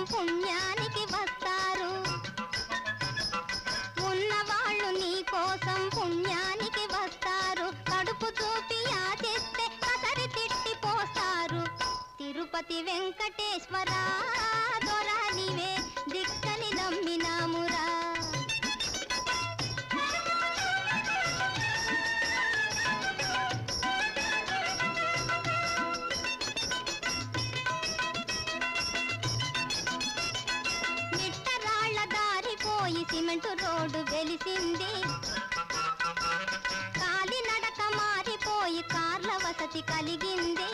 పుణ్యానికి వస్తారు. ఉన్నవాళ్ళు నీ కోసం పుణ్యానికి వస్తారు. కడుపు చూపి యాచిస్తే కసరి తిట్టి పోస్తారు. తిరుపతి వెంకటేశ్వర దొరా నీవే దిక్కని నమ్మినామురా. సిమెంటు రోడ్డు వెలిసింది. కాలినడక మారిపోయి కార్ల వసతి కలిగింది.